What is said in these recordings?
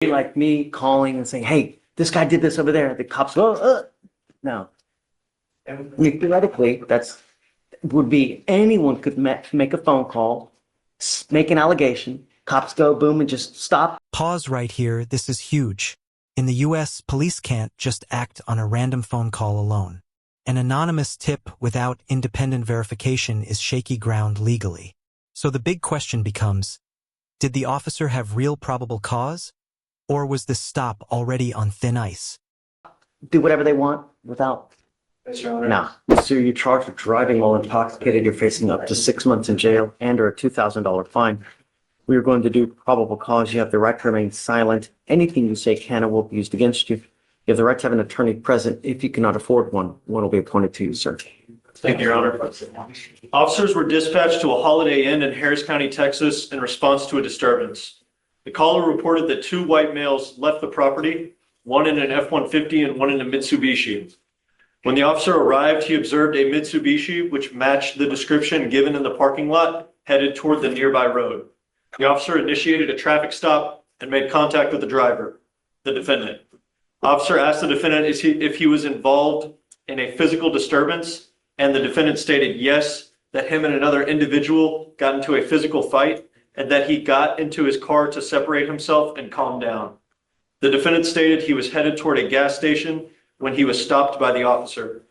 Like me calling and saying, hey, this guy did this over there. The cops go, no. Theoretically, that's would be anyone could make a phone call, make an allegation, cops go, boom, and just stop. Pause right here. This is huge. In the US, police can't just act on a random phone call alone. An anonymous tip without independent verification is shaky ground legally. So the big question becomes, did the officer have real probable cause? Or was this stop already on thin ice? Do whatever they want without. No. So you're charged with driving while intoxicated. You're facing up to 6 months in jail and or a $2,000 fine. We are going to do probable cause. You have the right to remain silent. Anything you say can and will be used against you. You have the right to have an attorney present. If you cannot afford one will be appointed to you, sir. Thank you, Your Honor. Officers were dispatched to a Holiday Inn in Harris County, Texas, in response to a disturbance. The caller reported that two white males left the property, one in an F-150 and one in a Mitsubishi. When the officer arrived, he observed a Mitsubishi, which matched the description given in the parking lot, headed toward the nearby road. The officer initiated a traffic stop and made contact with the driver, the defendant. Officer asked the defendant if he was involved in a physical disturbance, and the defendant stated yes, that him and another individual got into a physical fight, and that he got into his car to separate himself and calm down. The defendant stated he was headed toward a gas station when he was stopped by the officer.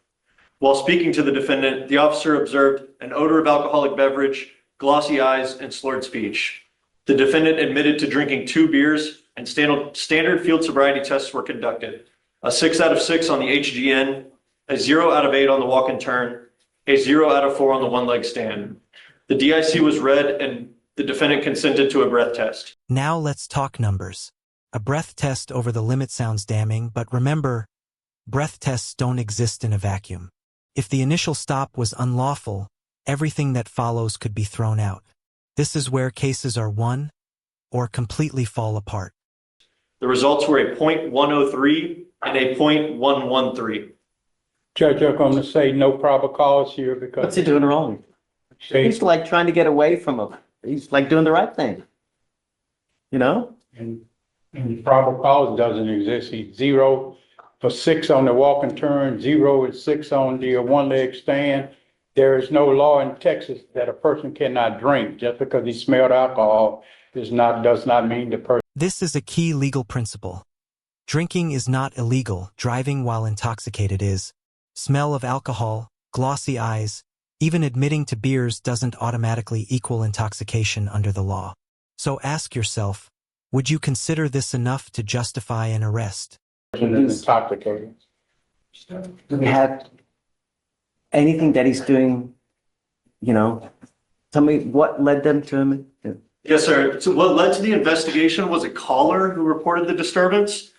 While speaking to the defendant, the officer observed an odor of alcoholic beverage, glossy eyes, and slurred speech. The defendant admitted to drinking 2 beers, and standard field sobriety tests were conducted. A 6 out of 6 on the HGN, a 0 out of 8 on the walk and turn, a 0 out of 4 on the one-leg stand. The DIC was read and the defendant consented to a breath test. Now let's talk numbers. A breath test over the limit sounds damning, but remember, breath tests don't exist in a vacuum. If the initial stop was unlawful, everything that follows could be thrown out. This is where cases are won or completely fall apart. The results were a .103 and a .113. Judge, I'm going to say no probable cause here because... What's he doing wrong? He's like trying to get away from him. He's like doing the right thing. You know? And probable cause doesn't exist. He's 0 for 6 on the walk and turn, 0 and 6 on the one-leg stand. There is no law in Texas that a person cannot drink. Just because he smelled alcohol does not mean the person... This is a key legal principle. Drinking is not illegal. Driving while intoxicated is. Smell of alcohol, glossy eyes, even admitting to beers doesn't automatically equal intoxication under the law. So ask yourself, would you consider this enough to justify an arrest? Intoxicated. Do we have anything that he's doing, you know? Tell me what led them to him. Yes, sir. So what led to the investigation was a caller who reported the disturbance.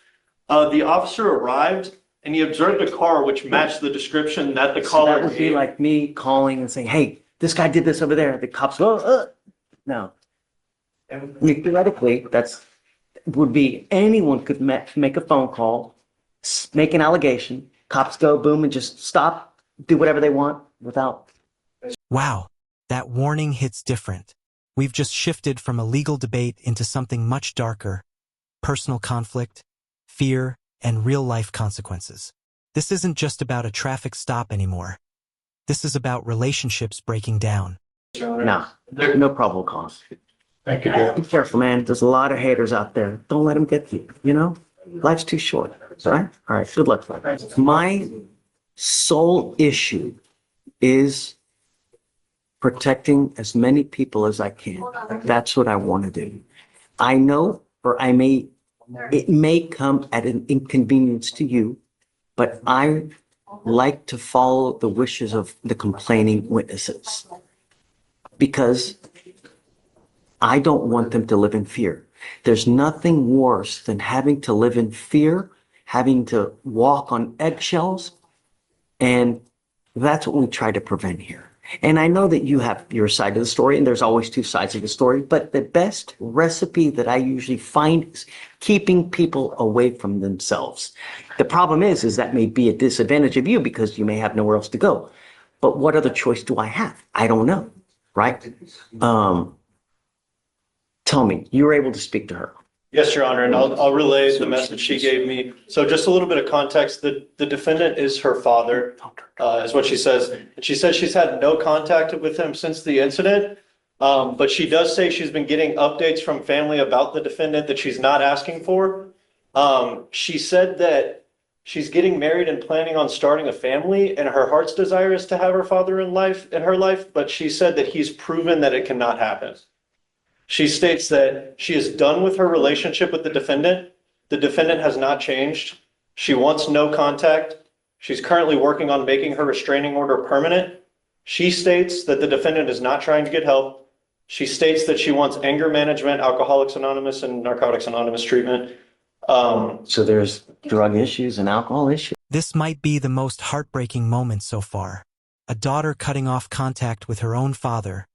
The officer arrived and he observed a car which matched the description that the caller That would be like me calling and saying, hey, this guy did this over there. The cops go, no. Theoretically, that's would be anyone could make a phone call, make an allegation, cops go, boom, and just stop, do whatever they want without. Wow, that warning hits different. We've just shifted from a legal debate into something much darker: personal conflict, fear, and real-life consequences. This isn't just about a traffic stop anymore. This is about relationships breaking down. No, there's no probable cause. Thank you, Judge. Be careful, man. There's a lot of haters out there. Don't let them get you, you know? Life's too short, right? All right, good luck. My sole issue is protecting as many people as I can. That's what I want to do. I know, or it may come at an inconvenience to you, but I like to follow the wishes of the complaining witnesses because I don't want them to live in fear. There's nothing worse than having to live in fear, having to walk on eggshells, and that's what we try to prevent here. And I know that you have your side of the story, and there's always 2 sides of the story, but the best recipe that I usually find is keeping people away from themselves. The problem is that may be a disadvantage of you because you may have nowhere else to go. But what other choice do I have? I don't know, right? Tell me, you were able to speak to her. Yes, Your Honor, and I'll relay the message she gave me. So just a little bit of context, the defendant is her father, is what she says. And she says she's had no contact with him since the incident. But she does say she's been getting updates from family about the defendant that she's not asking for. She said that she's getting married and planning on starting a family, and her heart's desire is to have her father in her life, but she said that he's proven that it cannot happen. She states that she is done with her relationship with the defendant. The defendant has not changed. She wants no contact. She's currently working on making her restraining order permanent. She states that the defendant is not trying to get help. She states that she wants anger management, Alcoholics Anonymous, and Narcotics Anonymous treatment. So there's drug issues and alcohol issues. This might be the most heartbreaking moment so far. A daughter cutting off contact with her own father,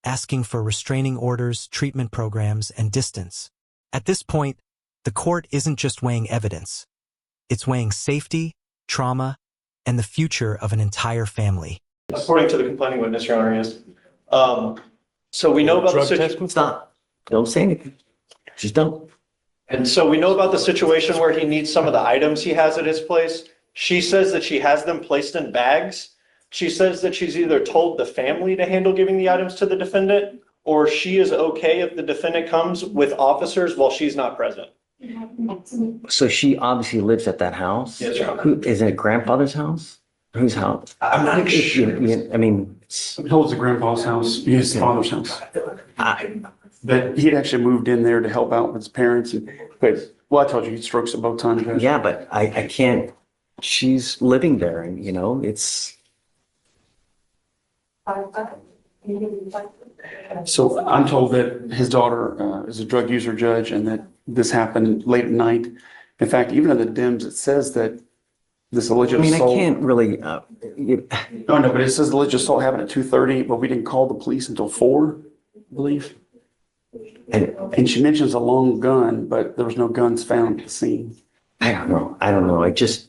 asking for restraining orders, treatment programs, and distance. At this point, the court isn't just weighing evidence. It's weighing safety, trauma, and the future of an entire family. According to the complaining witness, Your Honor, yes. So we know about the situation. Stop. Don't say anything. Just don't. And so we know about the situation where he needs some of the items he has at his place. She says that she has them placed in bags. She says that she's either told the family to handle giving the items to the defendant, or she is okay if the defendant comes with officers while she's not present. So she obviously lives at that house? Yes, Your Honor. Who, is it grandfather's house? Whose house? I'm not sure. I mean, I'm told it's a grandpa's house, his father's house. But he'd actually moved in there to help out with his parents. And, well, I told you, he had strokes at both times. Guys. yeah, but I can't, she's living there and, it's, So I'm told that his daughter is a drug user judge and that this happened late at night. In fact, even in the DIMS, it says that this alleged I mean, I assault. can't really, No, but it says alleged assault happened at 2:30, but we didn't call the police until 4, I believe. And she mentions a long gun, but there was no guns found at the scene. I don't know. I just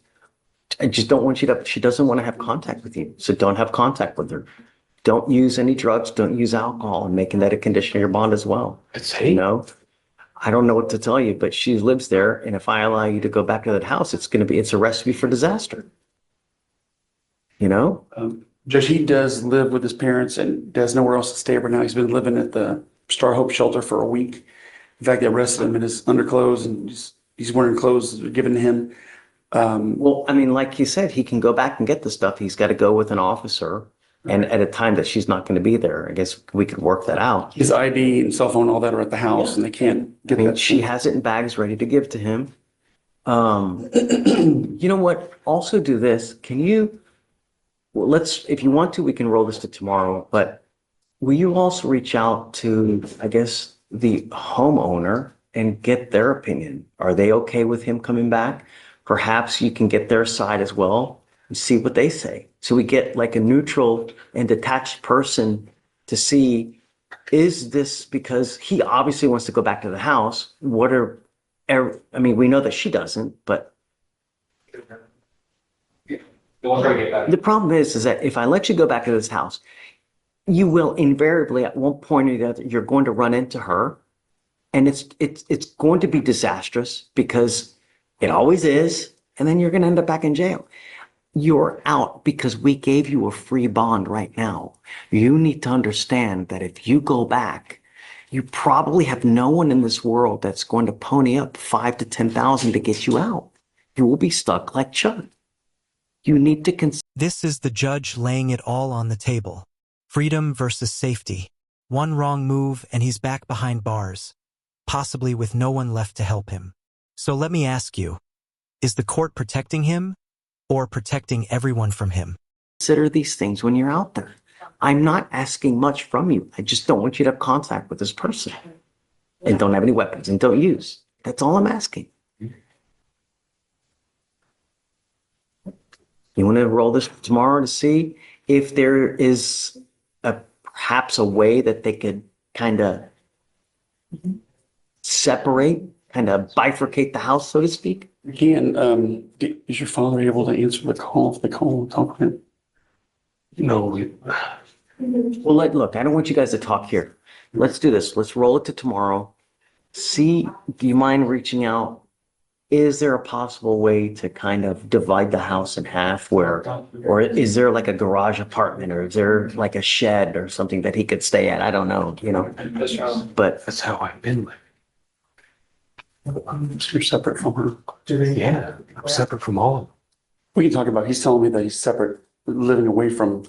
don't want you to, she doesn't want to have contact with you. So don't have contact with her. Don't use any drugs. Don't use alcohol, and making that a condition of your bond as well. I don't know what to tell you, but she lives there. And if I allow you to go back to that house, it's a recipe for disaster. Judge, he does live with his parents and has nowhere else to stay right now. He's been living at the Star Hope shelter for a week. In fact, they arrested him in his underclothes and he's wearing clothes that were given to him. Well, I mean, like you said, he can go back and get the stuff. He's got to go with an officer. And at a time that she's not going to be there, I guess we could work that out. His ID and cell phone, all that are at the house and they can't get that. She has it in bags ready to give to him. You know what? Also do this. If you want to, we can roll this to tomorrow, but will you also reach out to, I guess, the homeowner and get their opinion? Are they okay with him coming back? Perhaps you can get their side as well and see what they say. So we get like a neutral and detached person to see, is this because he obviously wants to go back to the house? We know that she doesn't, but the problem is that if I let you go back to this house, you will invariably at one point or the other, you're going to run into her, and it's going to be disastrous because it always is. And then you're going to end up back in jail. You're out because we gave you a free bond right now. You need to understand that if you go back, you probably have no one in this world that's going to pony up 5,000 to 10,000 to get you out. You will be stuck like Chuck. You need to consider. This is the judge laying it all on the table. Freedom versus safety. One wrong move and he's back behind bars, possibly with no one left to help him. So let me ask you, is the court protecting him or protecting everyone from him? Consider these things when you're out there. I'm not asking much from you. I just don't want you to have contact with this person and don't have any weapons and don't use. That's all I'm asking. You want to roll this tomorrow to see if there is perhaps a way that they could kind of separate, kind of bifurcate the house, so to speak? Again, is your father able to answer the call if they call and talk to him? No. Well, look, I don't want you guys to talk here. Let's do this. Let's roll it to tomorrow. see, do you mind reaching out? Is there a possible way to kind of divide the house in half or is there like a garage apartment or is there like a shed or something that he could stay at? I don't know, but That's how I've been living. You're separate from her. Yeah, I'm separate from all of them. We can talk about, he's telling me that he's separate, living away from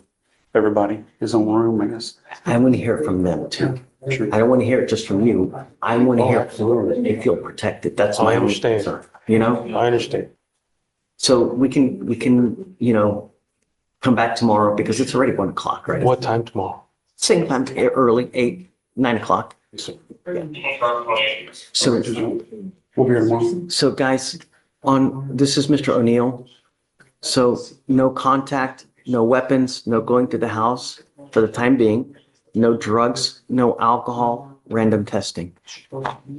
everybody, his own room, I guess. I want to hear from them too. Sure. I don't want to hear it just from you. I want to hear it from them that they feel protected. That's my I own understand. concern, I understand. So we can, come back tomorrow because it's already 1 o'clock, right? What time tomorrow? Same time, early, 8, 9 o'clock. So, We'll be here tomorrow. so guys, this is Mr. O'Neill. So no contact, no weapons, no going to the house for the time being, no drugs, no alcohol, random testing,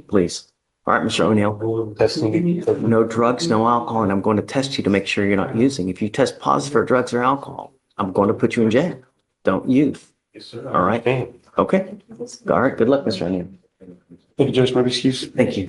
please. All right, Mr. O'Neill, Testing. no drugs, no alcohol, and I'm going to test you to make sure you're not using. If you test positive for drugs or alcohol, I'm going to put you in jail. Don't use. All right. Damn. Okay. All right. Good luck, Mr. O'Neill. Thank you, Judge, my excuse. Thank you.